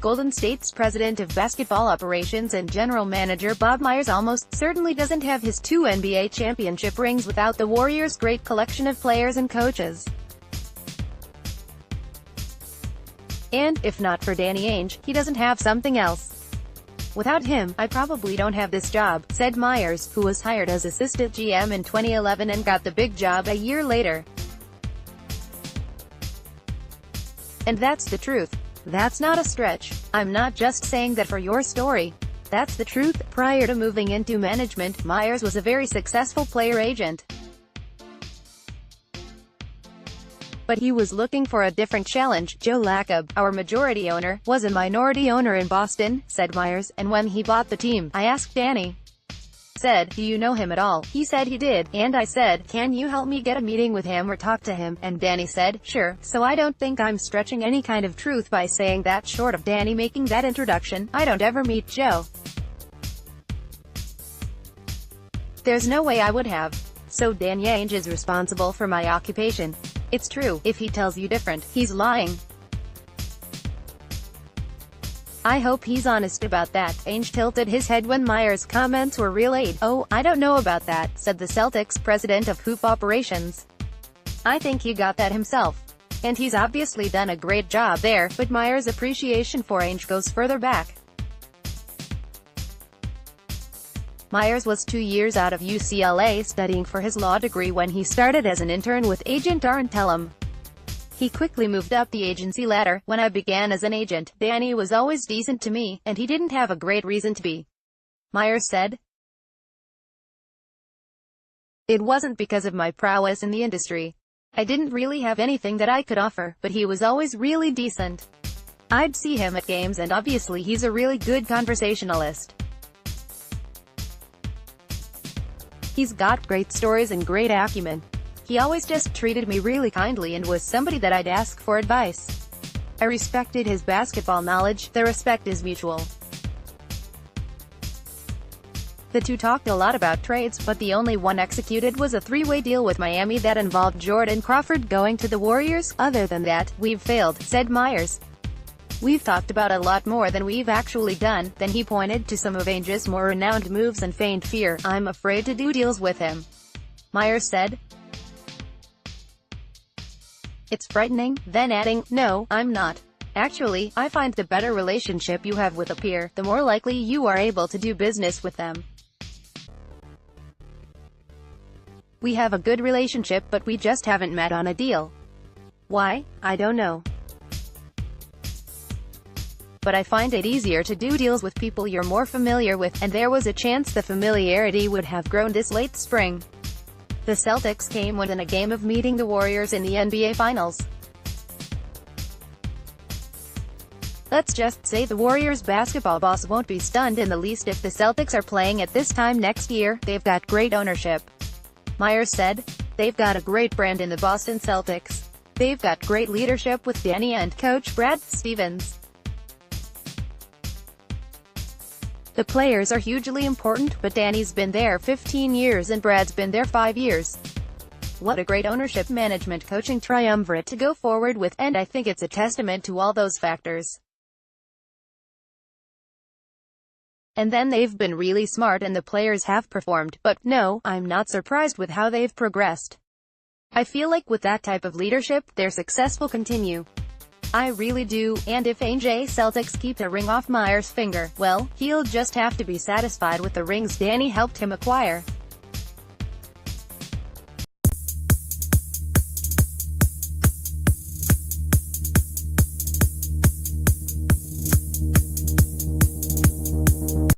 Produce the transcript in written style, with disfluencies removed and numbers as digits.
Golden State's president of basketball operations and general manager Bob Myers almost certainly doesn't have his 2 NBA championship rings without the Warriors' great collection of players and coaches. And, if not for Danny Ainge, he doesn't have something else. "Without him, I probably don't have this job," said Myers, who was hired as assistant GM in 2011 and got the big job a year later. "And that's the truth. That's not a stretch. I'm not just saying that for your story. That's the truth." Prior to moving into management, Myers was a very successful player agent. But he was looking for a different challenge. "Joe Lacob, our majority owner, was a minority owner in Boston," said Myers, "and when he bought the team, I asked Danny. Said, 'Do you know him at all?' He said he did, and I said, 'Can you help me get a meeting with him or talk to him?' And Danny said, 'Sure.' So I don't think I'm stretching any kind of truth by saying that short of Danny making that introduction, I don't ever meet Joe. There's no way I would have. So Danny Ainge is responsible for my occupation. It's true. If he tells you different, he's lying. I hope he's honest about that." Ainge tilted his head when Myers' comments were relayed. "Oh, I don't know about that," said the Celtics president of hoop operations. "I think he got that himself. And he's obviously done a great job there," but Myers' appreciation for Ainge goes further back. Myers was 2 years out of UCLA studying for his law degree when he started as an intern with agent Aaron Tellem. He quickly moved up the agency ladder. "When I began as an agent, Danny was always decent to me, and he didn't have a great reason to be," Myers said. "It wasn't because of my prowess in the industry. I didn't really have anything that I could offer, but he was always really decent. I'd see him at games and obviously he's a really good conversationalist. He's got great stories and great acumen. He always just treated me really kindly and was somebody that I'd ask for advice. I respected his basketball knowledge. The respect is mutual." The two talked a lot about trades, but the only one executed was a 3-way deal with Miami that involved Jordan Crawford going to the Warriors. "Other than that, we've failed," said Myers. "We've talked about a lot more than we've actually done." Then he pointed to some of Ainge's more renowned moves and feigned fear. "I'm afraid to do deals with him," Myers said. "It's frightening," then adding, "No, I'm not. Actually, I find the better relationship you have with a peer, the more likely you are able to do business with them. We have a good relationship, but we just haven't met on a deal. Why? I don't know. But I find it easier to do deals with people you're more familiar with, and there was a chance the familiarity would have grown this late spring." The Celtics came within a game of meeting the Warriors in the NBA Finals. Let's just say the Warriors basketball boss won't be stunned in the least if the Celtics are playing at this time next year. "They've got great ownership," Myers said. "They've got a great brand in the Boston Celtics. They've got great leadership with Danny and coach Brad Stevens. The players are hugely important, but Danny's been there 15 years and Brad's been there 5 years. What a great ownership, management, coaching triumvirate to go forward with, and I think it's a testament to all those factors. And then they've been really smart and the players have performed, but no, I'm not surprised with how they've progressed. I feel like with that type of leadership, their success will continue. I really do, and if Ainge Celtics keep a ring off Myers' finger, well, he'll just have to be satisfied with the rings Danny helped him acquire."